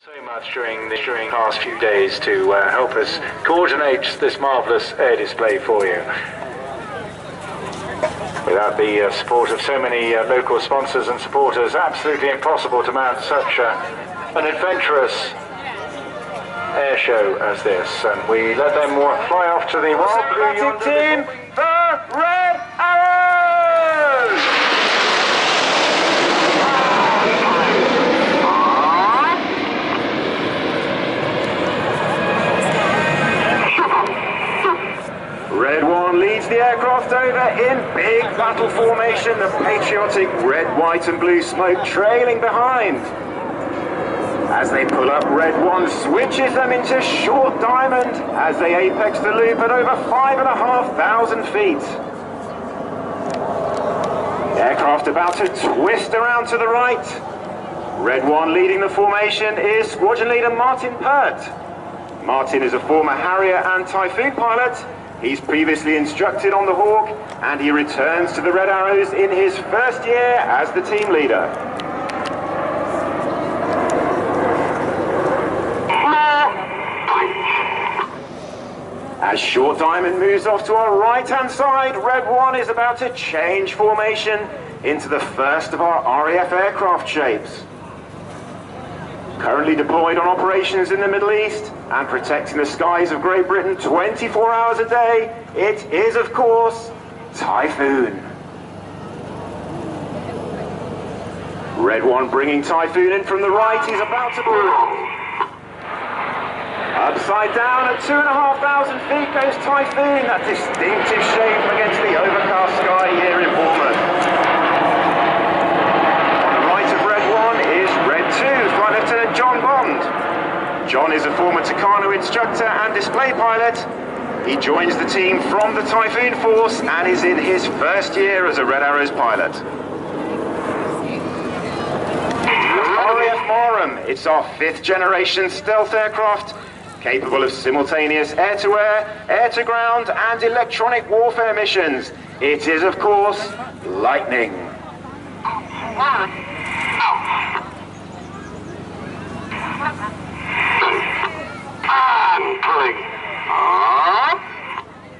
So much during the past few days to help us coordinate this marvellous air display for you. Without the support of so many local sponsors and supporters, absolutely impossible to mount such an adventurous air show as this. And we let them fly off to the Wild Blue yonder team, the Red Arrows! Red 1 leads the aircraft over in big battle formation, the patriotic red, white and blue smoke trailing behind. As they pull up, Red 1 switches them into short diamond as they apex the loop at over 5,500 feet. Aircraft about to twist around to the right. Red 1 leading the formation is Squadron Leader Martin Pert. Martin is a former Harrier and Typhoon pilot. He's previously instructed on the Hawk, and he returns to the Red Arrows in his first year as the team leader. As Short Diamond moves off to our right-hand side, Red 1 is about to change formation into the first of our RAF aircraft shapes. Currently deployed on operations in the Middle East and protecting the skies of Great Britain 24 hours a day, it is, of course, Typhoon. Red 1 bringing Typhoon in from the right, he's about to move. Upside down at 2,500 feet goes Typhoon, that distinctive shape against the overcast sky here in Bournemouth. On the right of Red 1 is Red 2, Flight Lieutenant John Bond. John is a former Tucano instructor and display pilot. He joins the team from the Typhoon Force and is in his first year as a Red Arrows pilot. RAF Marham, it's our 5th generation stealth aircraft, capable of simultaneous air-to-air, air-to-ground and electronic warfare missions. It is, of course, Lightning.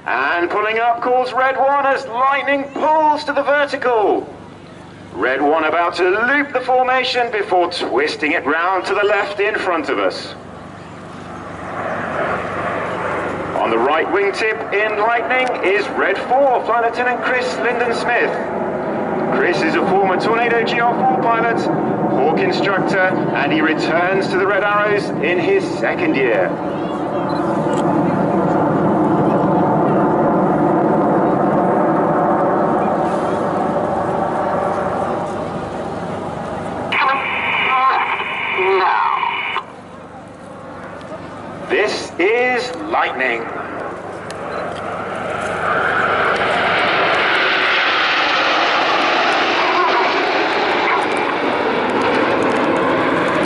And pulling up calls Red 1 as Lightning pulls to the vertical. Red 1 about to loop the formation before twisting it round to the left in front of us. On the right wingtip in Lightning is Red 4, Flight Lieutenant Chris Linden-Smith. Chris is a former Tornado GR4 pilot, Hawk instructor, and he returns to the Red Arrows in his 2nd year. This is Lightning.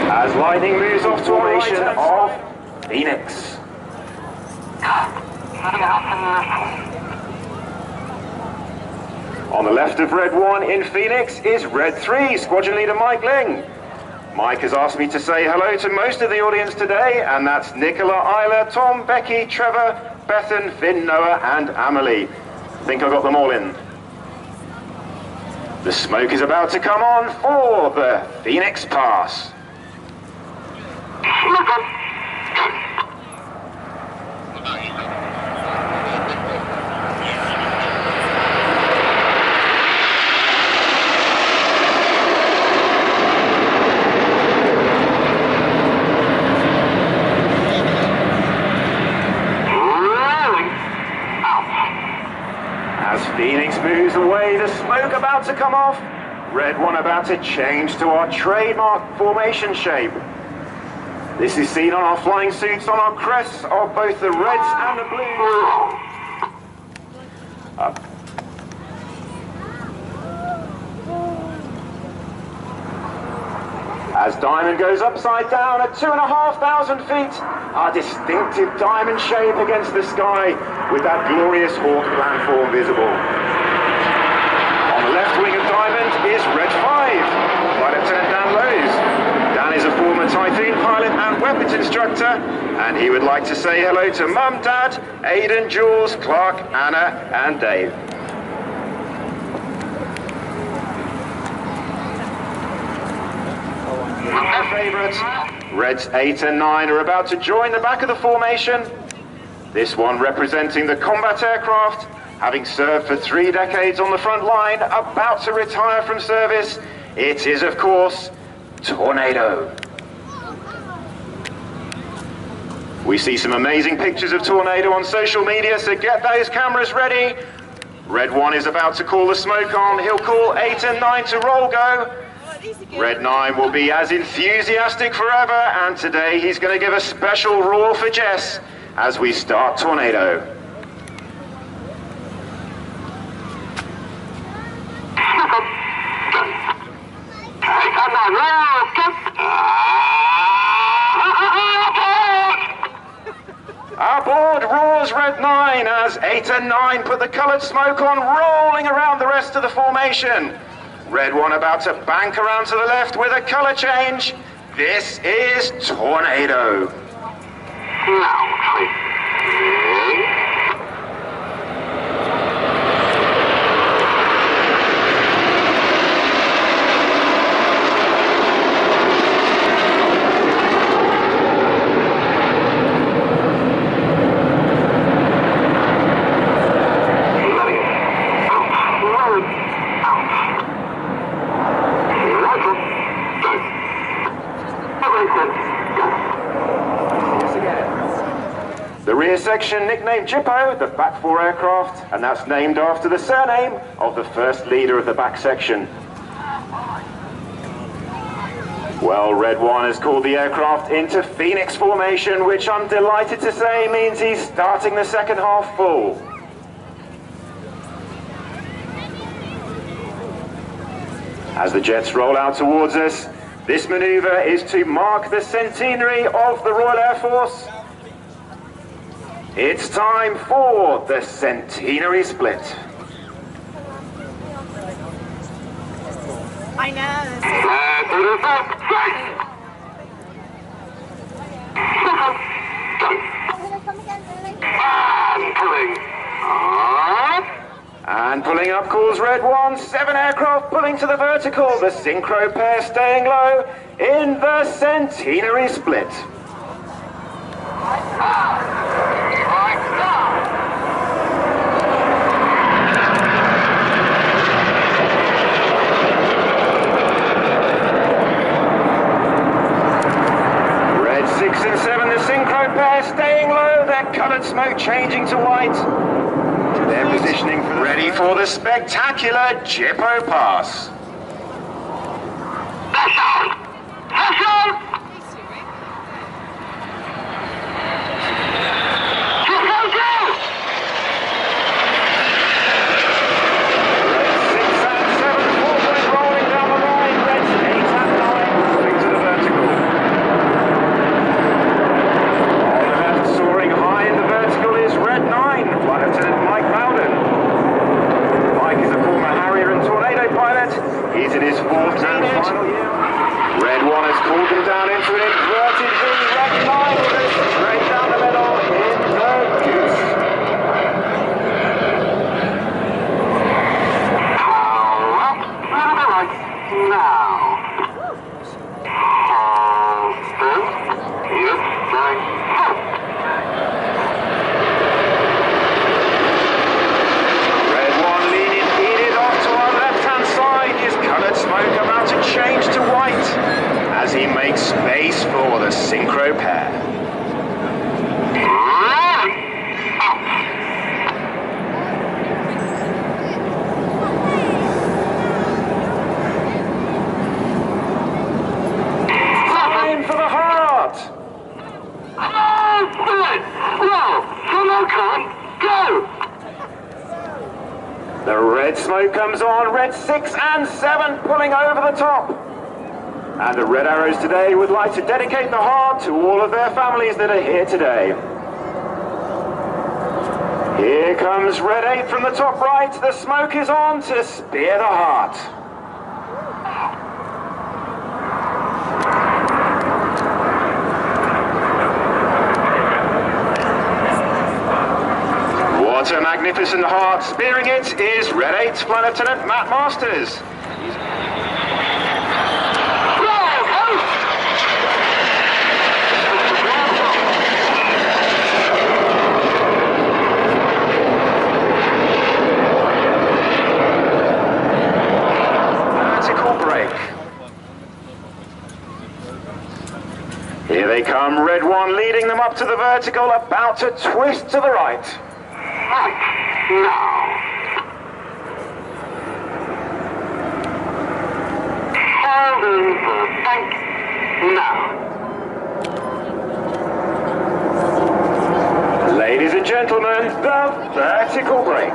As Lightning moves off to formation of Phoenix. On the left of Red 1 in Phoenix is Red 3, Squadron Leader Mike Ling. Mike has asked me to say hello to most of the audience today, and that's Nicola, Isla, Tom, Becky, Trevor, Bethan, Finn, Noah, and Amelie. I think I got them all in. The smoke is about to come on for the Phoenix Pass. As Phoenix moves away, the smoke about to come off. Red 1 about to change to our trademark formation shape. This is seen on our flying suits on our crests of both the reds and the blues. As Diamond goes upside down at 2,500 feet, our distinctive diamond shape against the sky with that glorious Hawk platform visible. On the left wing of Diamond is Red 5, Flight Lieutenant Dan Lowe's. Dan is a former Typhoon pilot and weapons instructor, and he would like to say hello to Mum, Dad, Aidan, Jules, Clark, Anna, and Dave. Our favourites, Reds 8 and 9, are about to join the back of the formation. This one representing the combat aircraft, having served for 3 decades on the front line, about to retire from service. It is, of course, Tornado. We see some amazing pictures of Tornado on social media, so get those cameras ready. Red 1 is about to call the smoke on. He'll call 8 and 9 to roll go. Red 9 will be as enthusiastic forever, and today he's going to give a special roar for Jess as we start Tornado. Aboard roars Red 9 as 8 and 9 put the coloured smoke on, rolling around the rest of the formation. Red 1 about to bank around to the left with a colour change. This is Tornado. The rear section, nicknamed Jippo, the back 4 aircraft, and that's named after the surname of the first leader of the back section. Well, Red 1 has called the aircraft into Phoenix formation, which I'm delighted to say means he's starting the second half full. As the jets roll out towards us, this manoeuvre is to mark the centenary of the Royal Air Force. It's time for the centenary split. I know. And pulling up calls Red 1, 7 aircraft pulling to the vertical, the synchro pair staying low in the centenary split. Red 6 and 7, the synchro pair staying low, their coloured smoke changing to white. They're positioning for ready for the spectacular Jippo pass. He's in his 4th and final year. Red 1 has called them down into an inverted V. Red 9 goes straight down the middle in the goose. Red 1 leading off to our left-hand side. His coloured smoke about to change to white as he makes space for the synchro pair. Time for the heart. The red smoke comes on, Red 6 and 7 pulling over the top. And the Red Arrows today would like to dedicate the heart to all of their families that are here today. Here comes Red 8 from the top right. The smoke is on to spear the heart. What a magnificent heart. Spearing it is Red 8 Flight Lieutenant Matt Masters. Vertical brake. Here they come, Red 1 leading them up to the vertical, about to twist to the right. Now. Holding the bank now. Ladies and gentlemen, the vertical brake.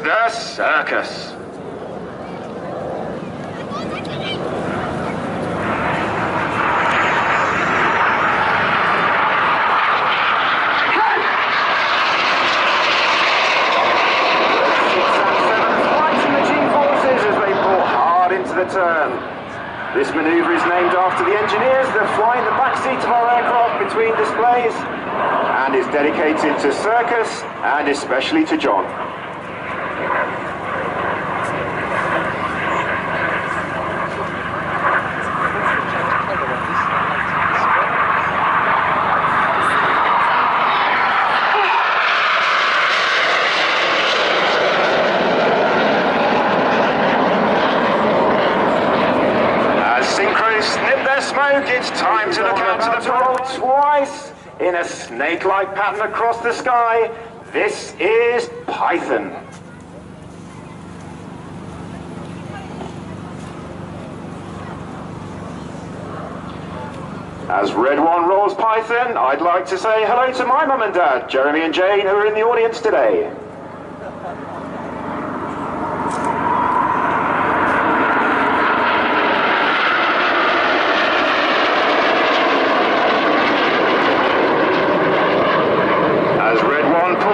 The circus. Turn. This manoeuvre is named after the engineers that fly in the back seat of our aircraft between displays and is dedicated to circus and especially to John. Snip their smoke, it's time to look out to the roll twice in a snake-like pattern across the sky. This is Python. As Red 1 rolls Python, I'd like to say hello to my mum and dad, Jeremy and Jane, who are in the audience today.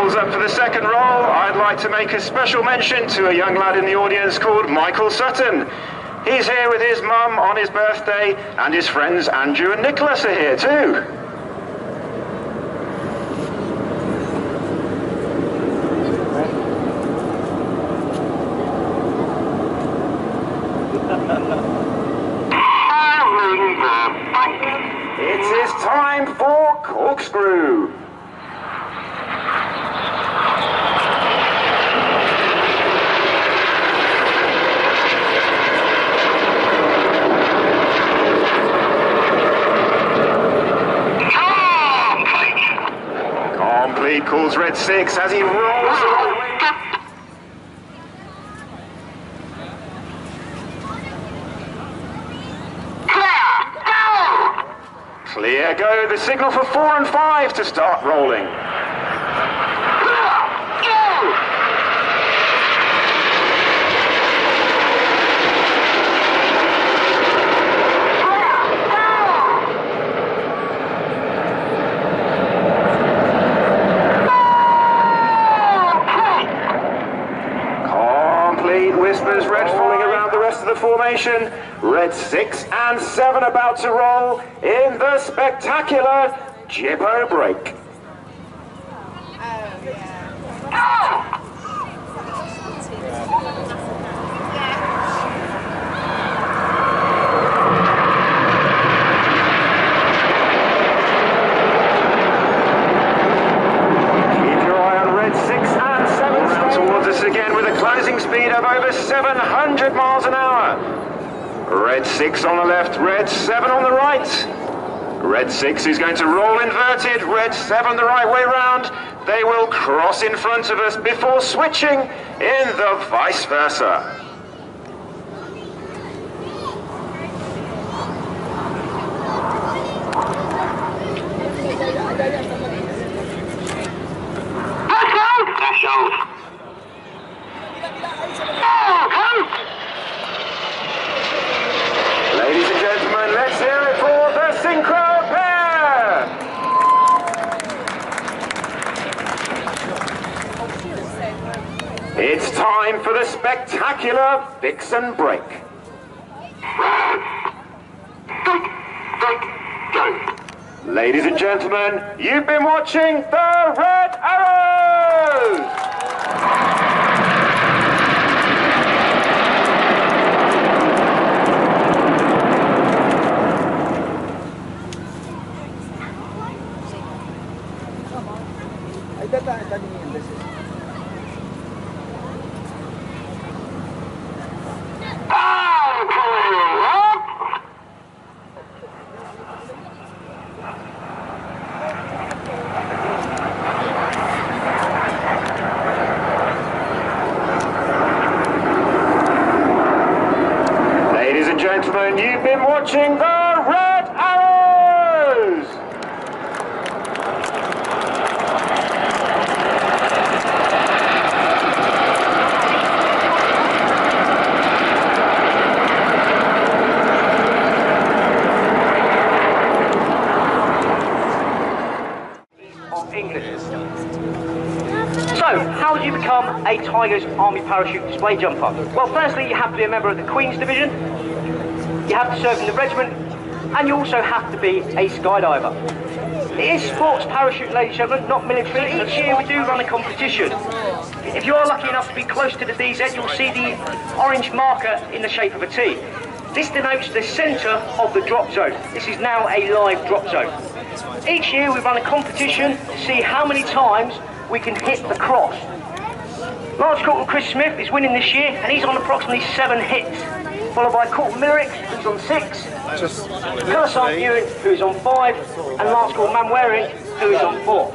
Up for the second roll, I'd like to make a special mention to a young lad in the audience called Michael Sutton. He's here with his mum on his birthday, and his friends Andrew and Nicholas are here too. It is time for corkscrew. Complete calls Red 6 as he rolls away. Clear go, the signal for 4 and 5 to start rolling. Whispers Red falling around the rest of the formation. Red 6 and 7 about to roll in the spectacular Jippo break. Again with a closing speed of over 700 miles an hour. Red 6 on the left, Red 7 on the right. Red 6 is going to roll inverted, Red 7 the right way round. They will cross in front of us before switching in the vice versa. Ladies and gentlemen, time for the spectacular Vixen break. Ladies and gentlemen, you've been watching the Red Arrows! Ladies and gentlemen, you've been watching the Red Arrows! Of England. So, how do you become a Tigers Army Parachute Display jumper? Well, firstly, you have to be a member of the Queen's Division, you have to serve in the regiment, and you also have to be a skydiver. It is sports parachute, ladies and gentlemen, not military. Each year we do run a competition. If you are lucky enough to be close to the DZ, you'll see the orange marker in the shape of a T. This denotes the centre of the drop zone. This is now a live drop zone. Each year we run a competition to see how many times we can hit the cross. Lance Corporal Chris Smith is winning this year, and he's on approximately 7 hits, followed by Corporal Millerick, who's on 6, Colour Sergeant Ewan, who is on 5, and Lance Corporal Manwaring, who is on 4.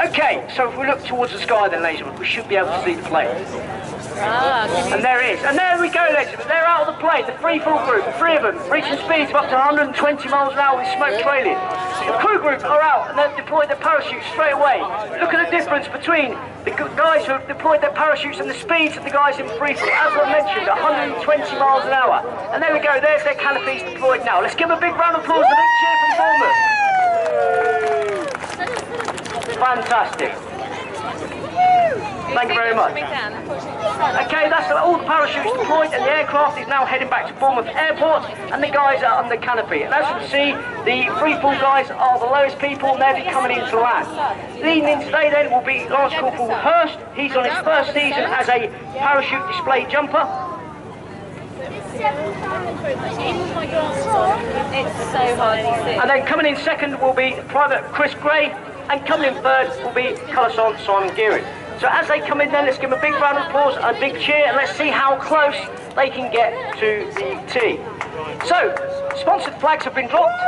Okay, so if we look towards the sky then, ladies and gentlemen, we should be able to see the plane. And there it is. And there we go, ladies and gentlemen. They're out of the plane, the freefall group, 3 of them, reaching speeds of up to 120 miles an hour with smoke trailing. The crew group are out and they've deployed their parachutes straight away. Look at the difference between the guys who have deployed their parachutes and the speeds of the guys in freefall. As I mentioned, 120 miles an hour. And there we go, there's their canopies deployed now. Let's give them a big round of applause, a big cheer from Bournemouth. Fantastic. Thank you very much. Okay, that's all the parachutes deployed, and the aircraft is now heading back to Bournemouth Airport, and the guys are under canopy. And as you can see, the freefall guys are the lowest people, and they'll be coming into land. Leading in today then will be Lance Corporal Hurst. He's on his first season as a parachute display jumper. It's so hard to see. And then coming in second will be Private Chris Gray, and coming in third will be Colour Sergeant Simon Gearing. So as they come in then, let's give them a big round of applause and a big cheer, and let's see how close they can get to the tee. So, sponsored flags have been dropped.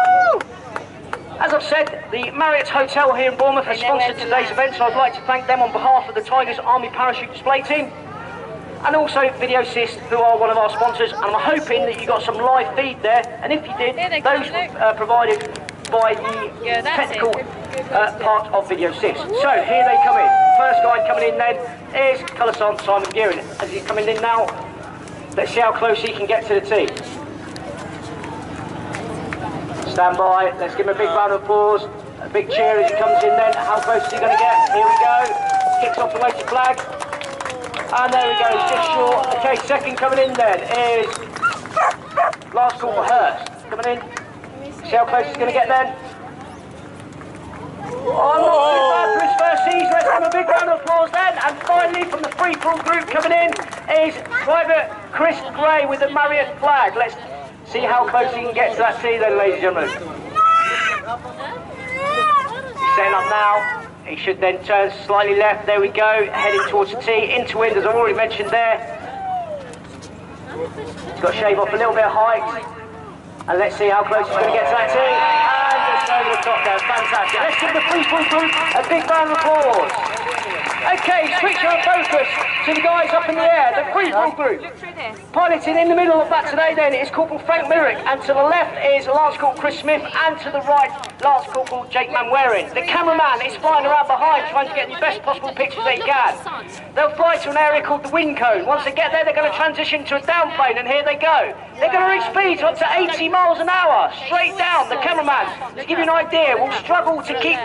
As I've said, the Marriott Hotel here in Bournemouth has sponsored today's event, so I'd like to thank them on behalf of the Tigers Army Parachute Display team. And also Video Assist, who are one of our sponsors, and I'm hoping that you got some live feed there, and if you did, those were provided by the technical part of Video Assist. So here they come in. First guy coming in then is Colour Sergeant Simon Gearing. As he's coming in now, let's see how close he can get to the tee. Stand by, let's give him a big round of applause, a big cheer as he comes in then. How close is he going to get? Here we go, kicks off the weighted flag. And there we go, he's just short. Okay, second coming in then is Lance Corporal Hurst. Coming in. See how close he's going to get then. Oh, not too bad for his first season. Let's give him a big round of applause then. And finally, from the freefall group coming in is Private Chris Gray with the Marriott flag. Let's see how close he can get to that tee then, ladies and gentlemen. Setting up now. He should then turn slightly left. There we go, heading towards the tee, into wind, as I've already mentioned there. He's got to shave off a little bit of height. And let's see how close he's going to get to that tee. And just over the top there, fantastic. Let's give the freefall group a big round of applause. Okay, switch your focus to the guys up in the air, the freefall group. Piloting in the middle of that today then is Corporal Frank Millerick, and to the left is Lance Corporal Chris Smith, and to the right, Lance Corporal Jake Manwaring. The cameraman is flying around behind trying to get the best possible pictures they can. They'll fly to an area called the wind cone. Once they get there, they're going to transition to a downplane, and here they go. They're going to reach speeds up to 80 miles an hour, straight down. The cameraman, to give you an idea, will struggle to keep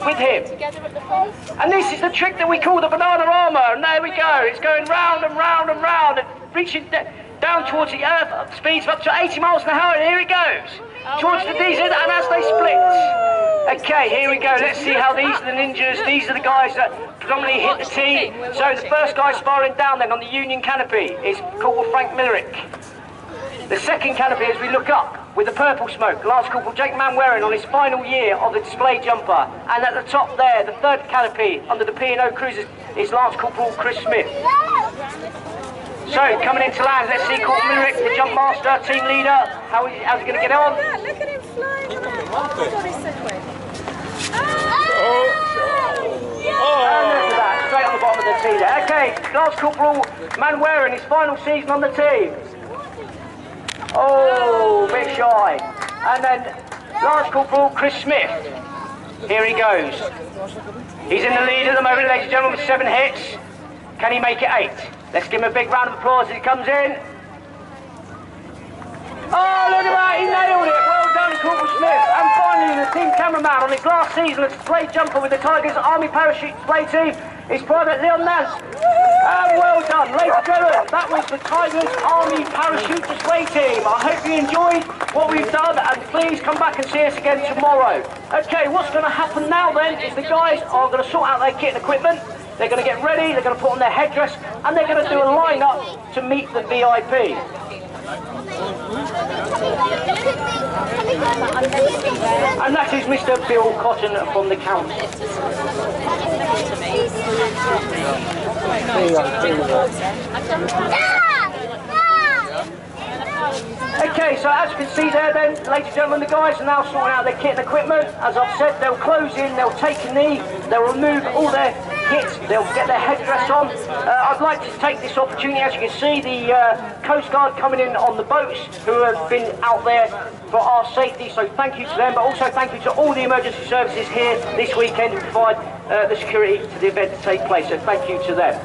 with him. And this is the trick that we call the banana armour, and there we go. It's going round and round and round, and reaching down towards the earth at speeds of up to 80 miles an hour, and here it goes. Towards the diesel, and as they split. Okay, here we go. Let's see how these are the ninjas. These are the guys that predominantly hit the T. So the first guy firing down then on the Union canopy is Corporal Frank Millerick. The second canopy, as we look up, with the purple smoke, Lance Corporal Jake Manwaring on his final year of the display jumper. And at the top there, the third canopy under the P&O cruisers is Lance Corporal Chris Smith. So, coming into land, let's see Corporal Millerick, the jump master, team leader. How's he going to get on? Look at him flying. Oh God, he's so quick. And look at that, straight on the bottom of the tee there. Okay, Lance Corporal Manwaring, his final season on the team. Oh, a bit shy. And then Lance Corporal Chris Smith. Here he goes. He's in the lead at the moment, ladies and gentlemen, with 7 hits. Can he make it 8? Let's give him a big round of applause as he comes in. Oh, look at that, he nailed it. Well done, Corporal Smith. And finally, the team cameraman on his last season as display jumper with the Tigers Army Parachute Display team is Private Leon Nance. And well done, ladies and gentlemen. That was the Tigers Army Parachute Display team. I hope you enjoyed what we've done, and please come back and see us again tomorrow. Okay, what's going to happen now then is the guys are going to sort out their kit and equipment. They're going to get ready, they're going to put on their headdress, and they're going to do a line-up to meet the VIP. And that is Mr. Bill Cotton from the council. Okay, so as you can see there then, ladies and gentlemen, the guys are now sorting out their kit and equipment. As I've said, they'll close in, they'll take a knee, they'll remove all their kits, they'll get their headdress on. I'd like to take this opportunity, as you can see, the Coast Guard coming in on the boats who have been out there for our safety, so thank you to them, but also thank you to all the emergency services here this weekend who provide the security to the event to take place, so thank you to them.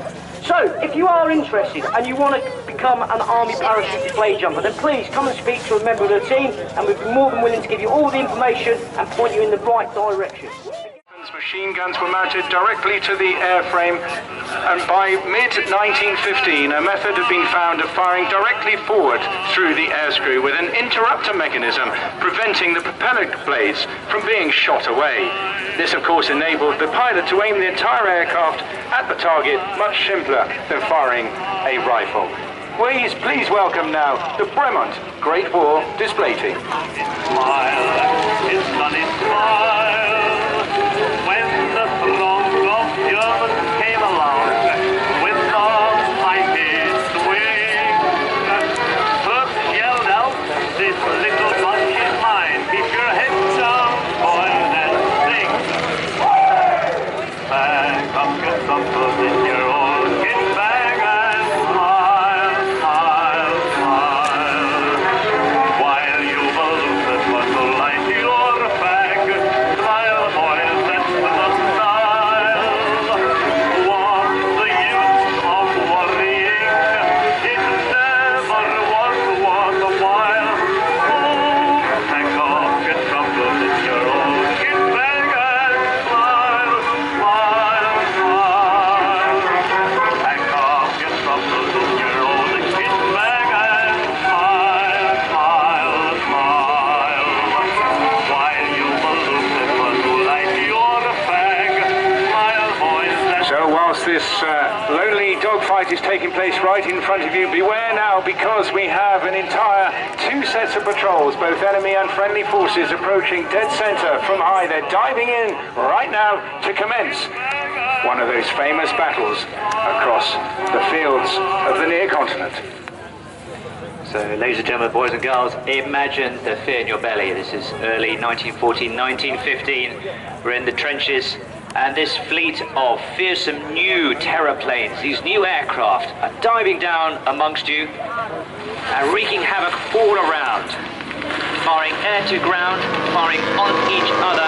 So, if you are interested and you want to become an Army Parachute Display jumper, then please come and speak to a member of the team, and we'd be more than willing to give you all the information and point you in the right direction. Machine guns were mounted directly to the airframe, and by mid-1915 a method had been found of firing directly forward through the air screw with an interrupter mechanism preventing the propeller blades from being shot away. This of course enabled the pilot to aim the entire aircraft at the target much simpler than firing a rifle. Please welcome now the Bremont Great War Display Team. Smile, his sunny smile. When the throng of Germans came along with the mighty swing, Kirk yelled out, "This little bunch is mine. Keep your head down, boys, and sing." Pack up your suppers in your old kit bag and smile, smile, smile, while you balloon but to light your fag. Smile, boys, that's the style. What's the use of worrying? It never was worth a while. Pack off your troubles in your old kit bag and smile, smile, smile. Pack off your troubles in your old kit bag and smile, smile, smile, while you balloon it but to light your fag. Smile, boys, that's So whilst this lonely dogfight is taking place right in front of you, beware now, because we have an entire 2 sets of patrols, both enemy and friendly forces, approaching dead center from high. They're diving in right now to commence one of those famous battles across the fields of the near continent. So, ladies and gentlemen, boys and girls, imagine the fear in your belly. This is early 1914, 1915. We're in the trenches, and this fleet of fearsome new terror planes, these new aircraft, are diving down amongst you and wreaking havoc all around, firing air to ground, firing on each other.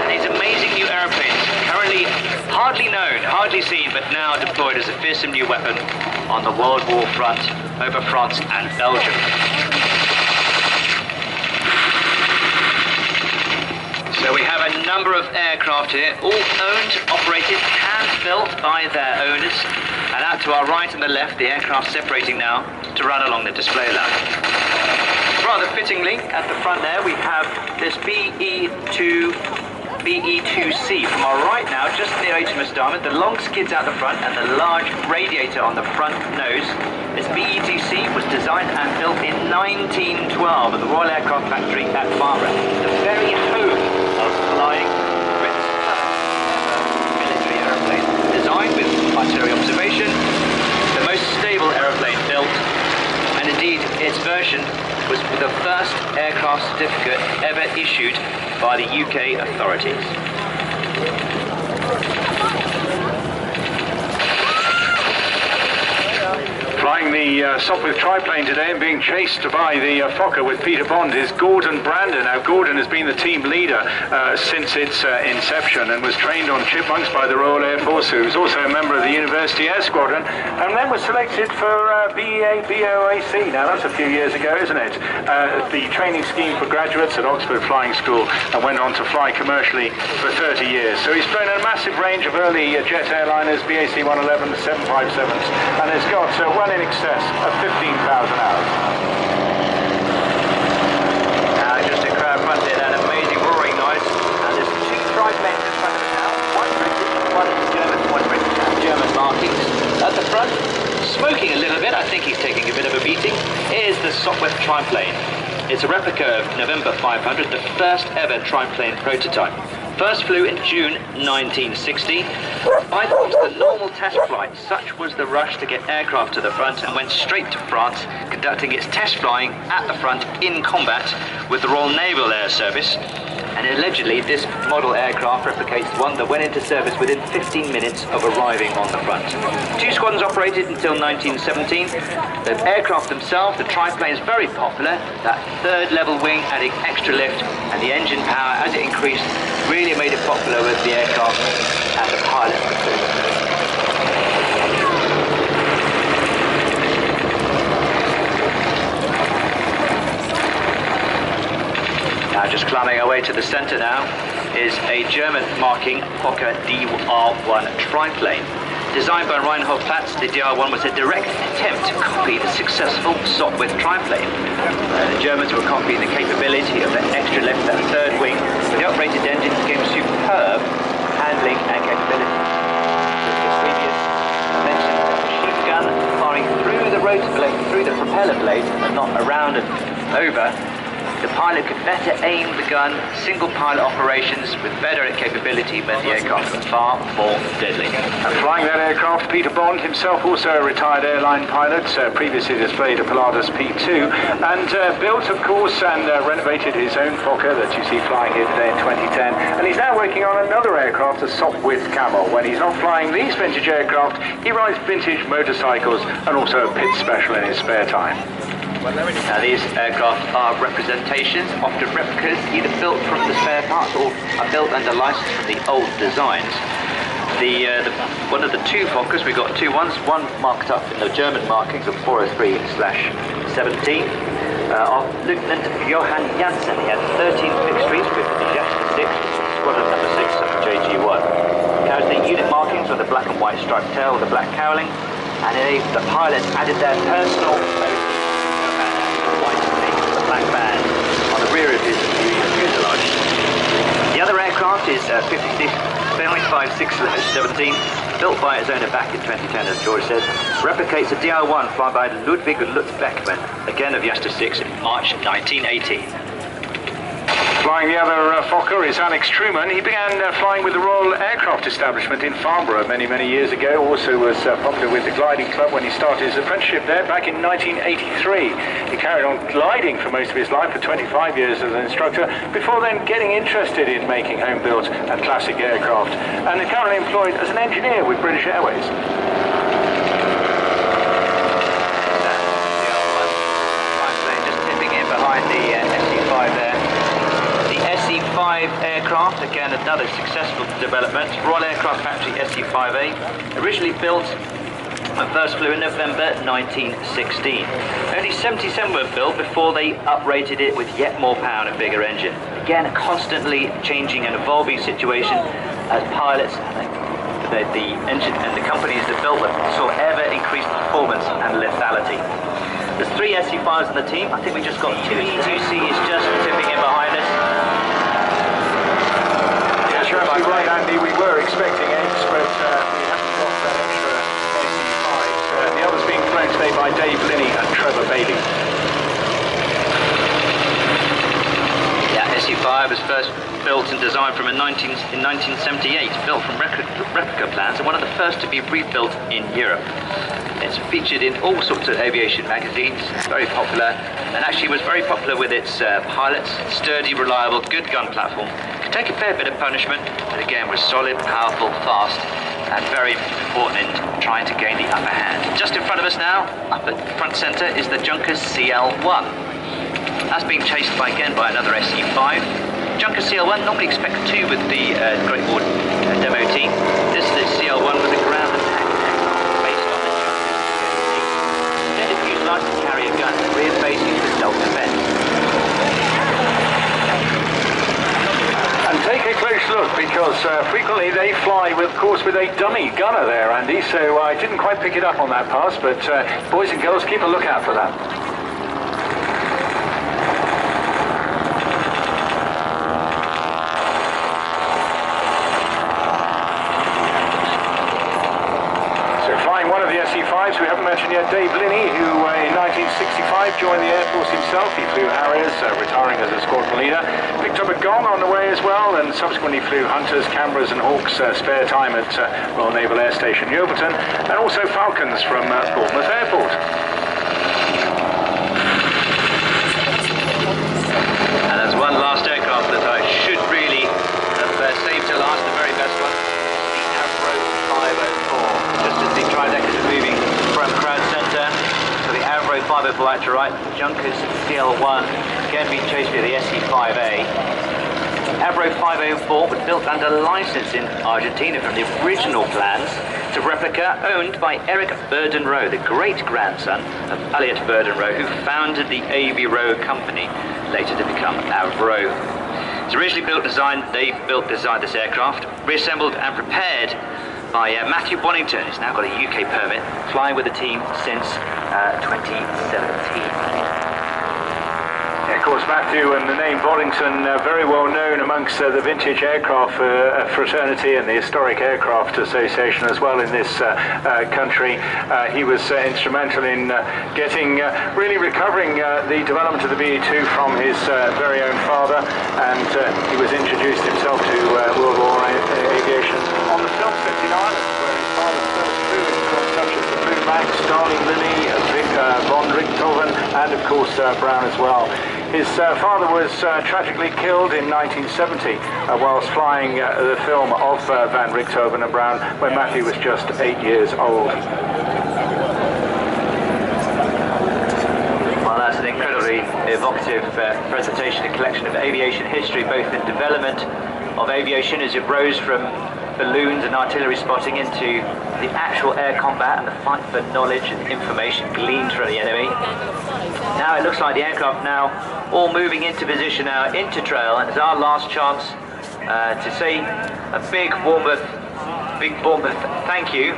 And these amazing new airplanes, currently hardly known, hardly seen, but now deployed as a fearsome new weapon on the World War front over France and Belgium. So we have a number of aircraft here, all owned, operated, hand-built by their owners. And out to our right and the left, the aircraft separating now to run along the display lab. Rather fittingly, at the front there, we have this BE2C from our right now, just near HMS Diamond. The long skids out the front and the large radiator on the front nose. This BE2C was designed and built in 1912 at the Royal Aircraft Factory at Farnborough, the very home of flying Britain's military aeroplane. Designed with artillery observation, the most stable aeroplane built, and indeed its version was the first aircraft certificate ever issued by the UK authorities. Flying the Sopwith triplane today and being chased by the Fokker with Peter Bond is Gordon Brandon. Now, Gordon has been the team leader since its inception and was trained on Chipmunks by the Royal Air Force, who was also a member of the University Air Squadron, and then was selected for BEA BOAC. Now, that's a few years ago, isn't it? The training scheme for graduates at Oxford Flying School, and went on to fly commercially for 30 years. So he's flown a massive range of early jet airliners, BAC 111, 757s, and has got well in excess of 15,000 hours. Now just a crowd front there, that amazing roaring noise. And there's two triplanes in front of us now. One British, one German, one British and German markings. At the front, smoking a little bit, I think he's taking a bit of a beating, is the Sopwith triplane. It's a replica of November 500, the first ever triplane prototype. First flew in June 1960. Bypassed the normal test flight, such was the rush to get aircraft to the front, and went straight to France, conducting its test flying at the front in combat with the Royal Naval Air Service. And allegedly this model aircraft replicates one that went into service within 15 minutes of arriving on the front. Two squadrons operated until 1917. The aircraft themselves, the triplane, is very popular. That third level wing adding extra lift, and the engine power as it increased really made it popular with the aircraft and the pilot. Now just climbing our way to the centre now is a German marking Fokker DR1 triplane. Designed by Reinhold Platz, the DR1 was a direct attempt to copy the successful Sopwith triplane. The Germans were copying the capability of that extra lift, that third wing. The uprated engine gave superb handling and capability. The previous mentioned machine gun firing through the rotor blade, through the propeller blade, and not around and over. The pilot could better aim the gun. Single pilot operations with better capability meant the aircraft was far more deadly. And flying that aircraft, Peter Bond, himself also a retired airline pilot, previously displayed a Pilatus P2, and built, of course, and renovated his own Fokker that you see flying here today in 2010. And he's now working on another aircraft, a Sopwith Camel. When he's not flying these vintage aircraft, he rides vintage motorcycles and also a pit special in his spare time. Now these aircraft are representations, often replicas, either built from the spare parts or are built under license from the old designs. One of the two Fokkers, we got two ones, one marked up in the German markings of 403/17. Of Lieutenant Johann Janssen, he had 13 fixtures with the Jasta 6, Squadron number 6 of JG1. Carried the unit markings with the black and white striped tail with the black cowling, and the pilots added their personal black band on the rear of his fuselage. The other aircraft is 556/17, built by its owner back in 2010, as George says, replicates a DR1 flown by Ludwig Lutz Beckmann, again of Jasta 6 in March 1980. Flying the other Fokker is Alex Truman. He began flying with the Royal Aircraft Establishment in Farnborough many, many years ago. Also was popular with the Gliding Club when he started his apprenticeship there back in 1983. He carried on gliding for most of his life, for 25 years as an instructor, before then getting interested in making home-built and classic aircraft, and is currently employed as an engineer with British Airways. Just tipping in behind the SC-5 there. SC-5 aircraft, again another successful development. Royal Aircraft Factory SC-5A, originally built and first flew in November 1916. Only 77 were built before they uprated it with yet more power and a bigger engine. again, a constantly changing and evolving situation as pilots and the engine and the companies that built them saw ever increased performance and lethality. There's 3 SC5s on the team. I think we just got 2 E2Cs just tipping in behind us. Yes, you're absolutely right, Andy. We were expecting 8s, but we haven't got that extra SC5s. The others being flown today by Dave Linney and Trevor Bailey. Yeah, SC5 was first built and designed in 1978, built from replica plans, and one of the first to be rebuilt in Europe. It's featured in all sorts of aviation magazines, very popular, and actually was very popular with its pilots. Sturdy, reliable, good gun platform. Could take a fair bit of punishment, but again was solid, powerful, fast, and very important in trying to gain the upper hand. Just in front of us now, up at front centre, is the Junkers CL1. That's being chased again by another SC5. Junkers CL1, normally expect 2 with the Great War demo team. This CL1 was a ground attack aircraft based on the Junkers CL8. Intended fuselage to carry a gun, rear facing for self-defense. And take a close look, because frequently they fly with, of course, with a dummy gunner there, Andy, so I didn't quite pick it up on that pass, but boys and girls, keep a lookout for that. SC5s we haven't mentioned yet, Dave Linney, who in 1965 joined the Air Force himself. He flew Harriers, retiring as a squadron leader. Picked up a Gong on the way as well, and subsequently flew Hunters, Canberras and Hawks spare time at Royal Naval Air Station Yeovilton, and also Falcons from Bournemouth Airport. And there's one last aircraft that I should really have saved to last, the very best one. The Avro 504. Just as the Trideckers are moving from crowd centre to the Avro 504 out to right, Junkers CL1 again being chased by the SC5A. Avro 504 was built under license in Argentina from the original plans. It's a replica owned by Eric Burden-Roe, the great-grandson of Elliot Burden-Roe, who founded the A.V. Roe company, later to become Avro. It's originally designed this aircraft, reassembled and prepared by Matthew Bonington. He's now got a UK permit, flying with the team since 2017. Yeah, of course, Matthew and the name Boddington, very well known amongst the vintage aircraft fraternity and the Historic Aircraft Association as well in this country. He was instrumental in really recovering the development of the VE2 from his very own father, and he was introduced himself to World War aviation on the film set in Ireland, where his father first flew in films such as the Blue Max, Starling Lily, von Richthofen, and of course Brown as well. His father was tragically killed in 1970 whilst flying the film of Van Richthofen and Brown when Matthew was just 8 years old. Well, that's an incredibly evocative presentation and collection of aviation history, both in development of aviation as it rose from balloons and artillery spotting into the actual air combat and the fight for knowledge and information gleaned from the enemy. Now it looks like the aircraft now all moving into position now, into trail, and it's our last chance to say a big Bournemouth thank you.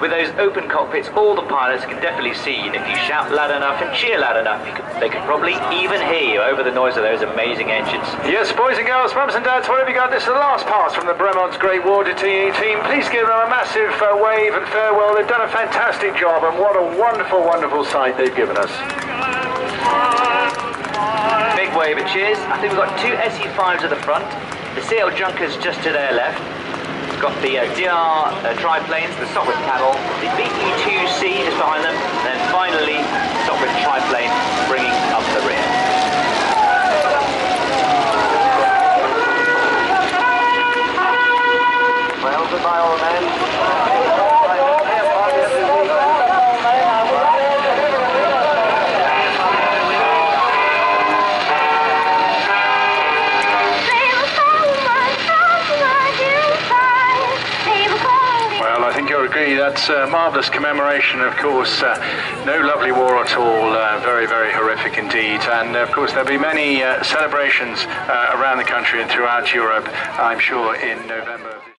With those open cockpits, all the pilots can definitely see, and if you shout loud enough and cheer loud enough, they can probably even hear you over the noise of those amazing engines. Yes, boys and girls, mums and dads, what have you got? This is the last pass from the Bremont's Great War team. Please give them a massive wave and farewell. They've done a fantastic job, and what a wonderful, wonderful sight they've given us. Big wave of cheers. I think we've got 2 SE5s at the front, the CL Junkers just to their left. Got the DR triplanes, the Sopwith Camel, the VE2C just behind them, and then finally Sopwith triplane bringing up the rear. Well, goodbye all men. Agree that that's a marvellous commemoration, of course. No lovely war at all, very, very horrific indeed. And of course there'll be many celebrations around the country and throughout Europe, I'm sure, in November.